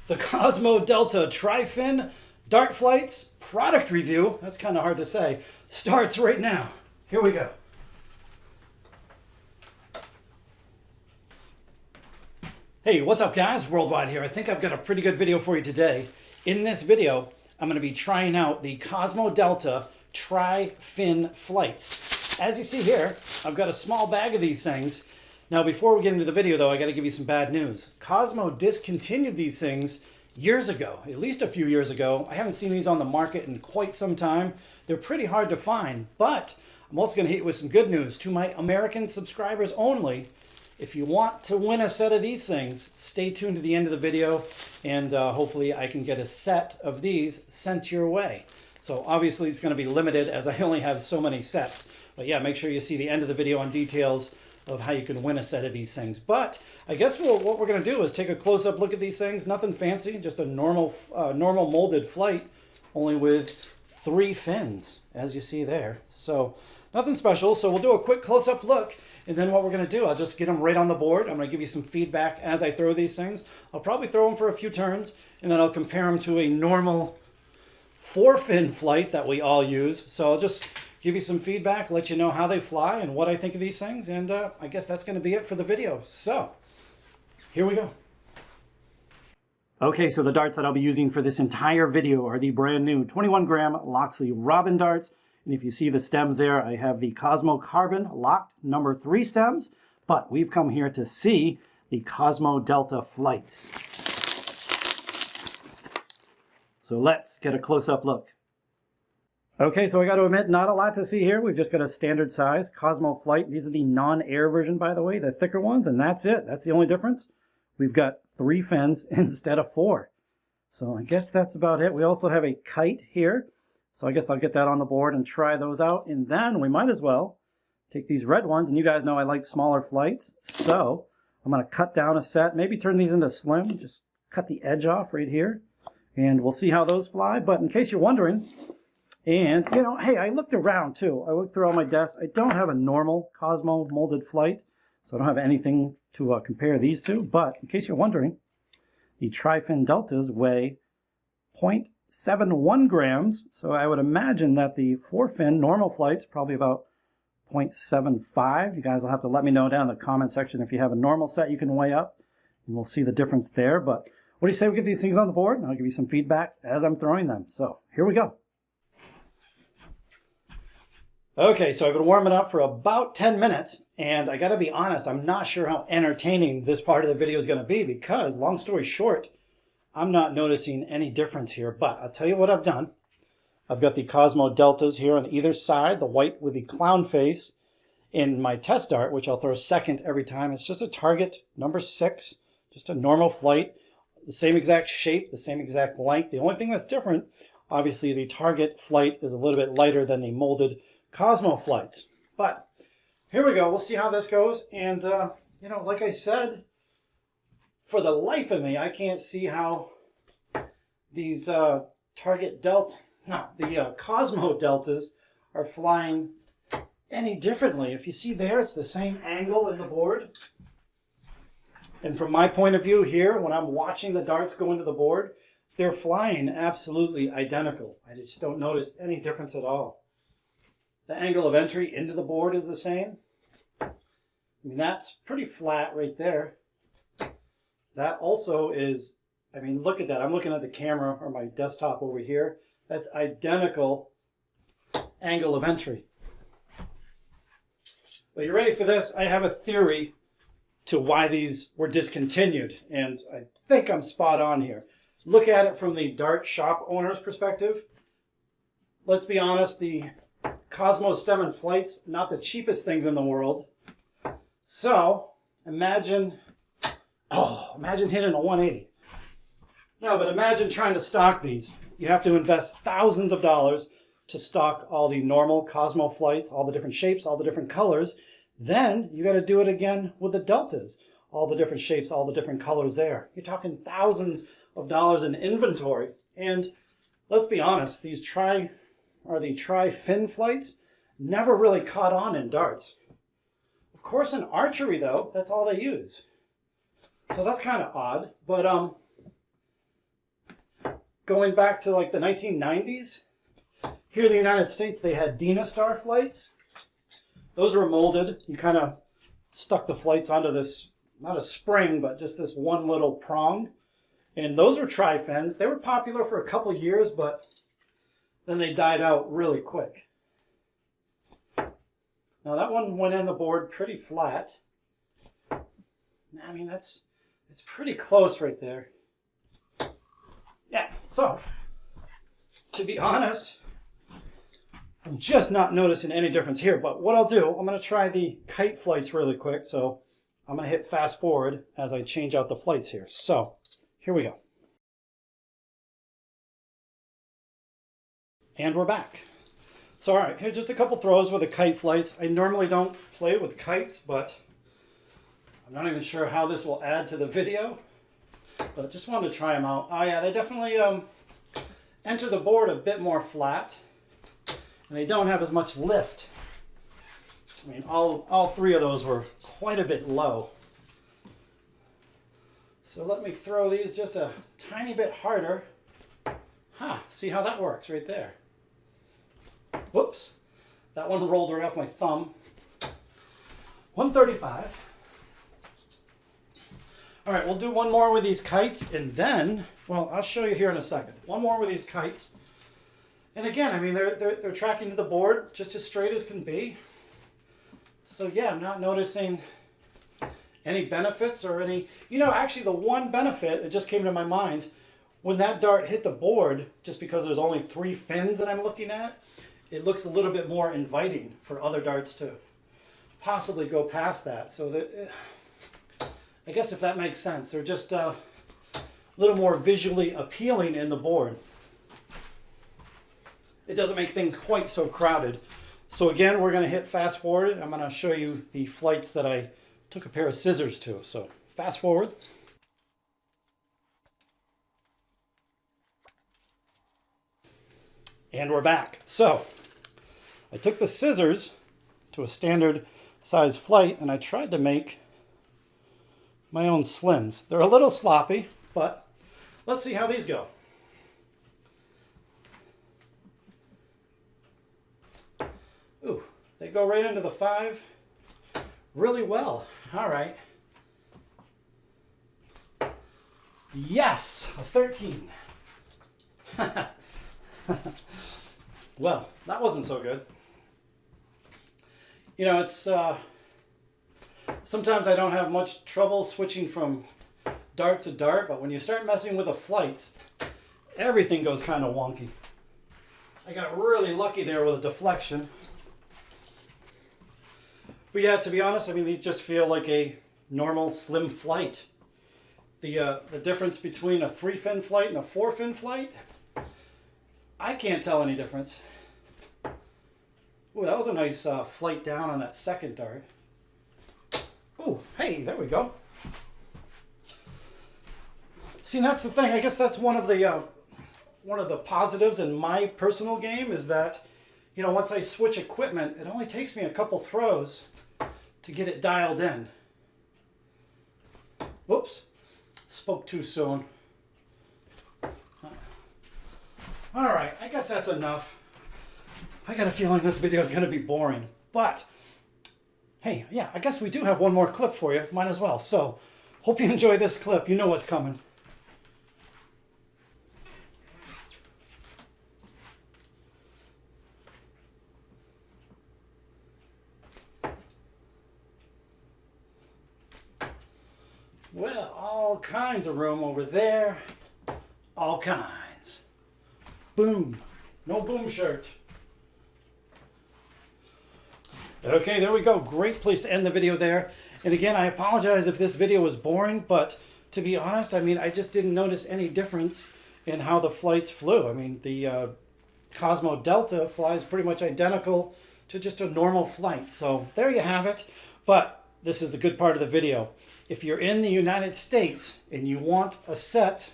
The Cosmo Delta Tri-Fin Dart Flights product review, that's kind of hard to say, starts right now. Here we go. Hey, what's up guys? Worldwide here. I think I've got a pretty good video for you today. In this video, I'm going to be trying out the Cosmo Delta Tri-Fin Flights. As you see here, I've got a small bag of these things. Now, before we get into the video, though, I got to give you some bad news. Cosmo discontinued these things years ago, at least a few years ago. I haven't seen these on the market in quite some time. They're pretty hard to find, but I'm also going to hit you with some good news to my American subscribers only. If you want to win a set of these things, stay tuned to the end of the video, and hopefully I can get a set of these sent your way. So obviously it's going to be limited as I only have so many sets. But yeah, make sure you see the end of the video on details of how you can win a set of these things. But I guess what we're going to do is take a close-up look at these things. Nothing fancy, just a normal molded flight, only with 3 fins, as you see there. So nothing special. So we'll do a quick close-up look, and then what we're going to do, I'll just get them right on the board. I'm going to give you some feedback as I throw these things. I'll probably throw them for a few turns, and then I'll compare them to a normal 4-fin flight that we all use. So I'll just give you some feedback, let you know how they fly and what I think of these things, and I guess that's going to be it for the video. So here we go. Okay, so the darts that I'll be using for this entire video are the brand new 21-gram Loxley Robin darts. And if you see the stems there, I have the Cosmo Carbon locked number 3 stems, but we've come here to see the Cosmo Delta Flights. So let's get a close-up look. Okay, so I got to admit, not a lot to see here. We've just got a standard size Cosmo Flight. These are the non-air version, by the way, the thicker ones, and that's it. That's the only difference. We've got 3 fins instead of 4. So I guess that's about it. We also have a Kite here. So I guess I'll get that on the board and try those out. And then we might as well take these red ones. And you guys know I like smaller flights. So I'm going to cut down a set, maybe turn these into slim. Just cut the edge off right here. And we'll see how those fly. But in case you're wondering, and, you know, hey, I looked around, too. I looked through all my desks. I don't have a normal Cosmo molded flight, so I don't have anything to compare these to. But in case you're wondering, the Tri-Fin Deltas weigh 0.71 grams. So I would imagine that the 4-fin normal flight's probably about 0.75. You guys will have to let me know down in the comment section if you have a normal set you can weigh up, and we'll see the difference there. But what do you say we get these things on the board? And I'll give you some feedback as I'm throwing them. So here we go. Okay, so I've been warming up for about 10 minutes, and I gotta be honest, I'm not sure how entertaining this part of the video is gonna be because, long story short, I'm not noticing any difference here, but I'll tell you what I've done. I've got the Cosmo Deltas here on either side, the white with the clown face. In my test dart, which I'll throw second every time, it's just a target number 6, just a normal flight, the same exact shape, the same exact length. The only thing that's different, obviously the target flight is a little bit lighter than the molded Cosmo Flight. But here we go. We'll see how this goes. And, you know, like I said, for the life of me, I can't see how these the Cosmo Deltas are flying any differently. If you see there, it's the same angle in the board. And from my point of view here, when I'm watching the darts go into the board, they're flying absolutely identical. I just don't notice any difference at all. The angle of entry into the board is the same. I mean, that's pretty flat right there. That also is, I mean, look at that. I'm looking at the camera or my desktop over here. That's identical angle of entry. Well, you ready for this? I have a theory to why these were discontinued, and I think I'm spot on here. Look at it from the dart shop owner's perspective. Let's be honest, the Cosmo Stem and Flights, not the cheapest things in the world. So imagine hitting a 180. No, but imagine trying to stock these. You have to invest thousands of dollars to stock all the normal Cosmo Flights, all the different shapes, all the different colors. Then you got to do it again with the Deltas, all the different shapes, all the different colors there. You're talking thousands of dollars in inventory. And let's be honest, these Tri-Fin flights never really caught on in darts. Of course, in archery, though, that's all they use. So that's kind of odd. But going back to like the 1990s. Here in the United States, they had Dynastar Flights. Those were molded. You kind of stuck the flights onto this, not a spring, but just this one little prong. And those were Tri-Fins. They were popular for a couple years, but then they died out really quick. Now that one went in the board pretty flat. I mean, it's pretty close right there. Yeah, so to be honest, I'm just not noticing any difference here. But what I'll do, I'm going to try the Kite Flights really quick. So I'm going to hit fast forward as I change out the flights here. So here we go. And we're back. So all right, here's just a couple throws with the Kite Flights. I normally don't play with kites, but I'm not even sure how this will add to the video. But just wanted to try them out. Oh yeah, they definitely enter the board a bit more flat. And they don't have as much lift. I mean, all three of those were quite a bit low. So let me throw these just a tiny bit harder. See how that works right there. Whoops. That one rolled right off my thumb. 135. All right, we'll do one more with these kites, and then, well, I'll show you here in a second. One more with these kites. And again, I mean, they're tracking to the board just as straight as can be. So yeah, I'm not noticing any benefits or any, actually the one benefit, it just came to my mind, when that dart hit the board, just because there's only 3 fins that I'm looking at, it looks a little bit more inviting for other darts to possibly go past that. So that, I guess if that makes sense, they're just a little more visually appealing in the board. It doesn't make things quite so crowded. So again, we're going to hit fast forward. I'm going to show you the flights that I took a pair of scissors to. So fast forward. And we're back. So I took the scissors to a standard size flight and I tried to make my own slims. They're a little sloppy, but let's see how these go. Ooh, they go right into the 5 really well. All right. Yes, a 13. Well, that wasn't so good. It's sometimes I don't have much trouble switching from dart to dart, but when you start messing with the flights, everything goes kind of wonky. I got really lucky there with a deflection. But yeah, to be honest, I mean, these just feel like a normal slim flight. The difference between a 3-fin flight and a 4-fin flight, I can't tell any difference. Ooh, that was a nice flight down on that second dart. Ooh, hey, there we go. See, that's the thing. I guess that's one of the positives in my personal game is that, once I switch equipment, it only takes me a couple throws to get it dialed in. Whoops, spoke too soon. All right, I guess that's enough. I got a feeling this video is going to be boring, but hey, yeah, I guess we do have one more clip for you. Might as well. So, hope you enjoy this clip. You know what's coming. Well, all kinds of room over there. All kinds. Boom. No boom shirt. Okay, there we go. Great place to end the video there. And again, I apologize if this video was boring, but to be honest, I mean, I just didn't notice any difference in how the flights flew. I mean, the Cosmo Delta flies pretty much identical to just a normal flight. So there you have it. But this is the good part of the video. If you're in the United States and you want a set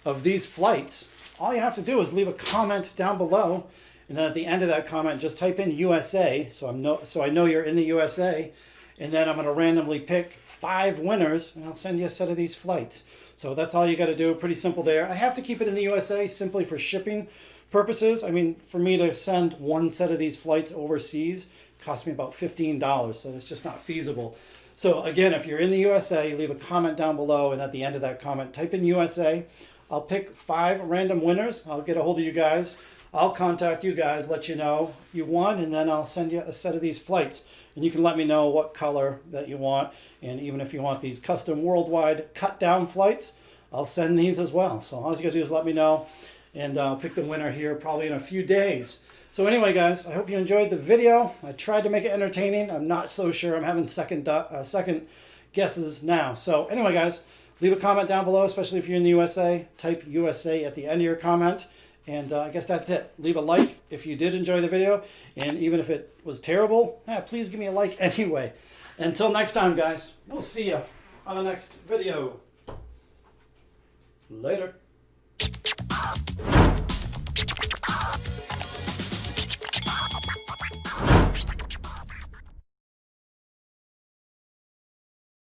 of these flights, all you have to do is leave a comment down below, and then at the end of that comment, just type in USA, so I know you're in the USA, And then I'm going to randomly pick 5 winners, and I'll send you a set of these flights. So that's all you got to do. Pretty simple there. I have to keep it in the USA simply for shipping purposes. I mean, for me to send one set of these flights overseas cost me about $15, so that's just not feasible. So again, if you're in the USA, leave a comment down below, and at the end of that comment, type in USA. I'll pick 5 random winners. I'll get a hold of you guys. I'll contact you guys, let you know you won, and then I'll send you a set of these flights. And you can let me know what color that you want. And even if you want these custom worldwide cut down flights, I'll send these as well. So all you gotta do is let me know, and I'll pick the winner here probably in a few days. So anyway, guys, I hope you enjoyed the video. I tried to make it entertaining. I'm not so sure. I'm having second guesses now. So anyway, guys, leave a comment down below, especially if you're in the USA. Type USA at the end of your comment. And I guess that's it. Leave a like if you did enjoy the video. And even if it was terrible, please give me a like anyway. Until next time, guys, we'll see you on the next video. Later.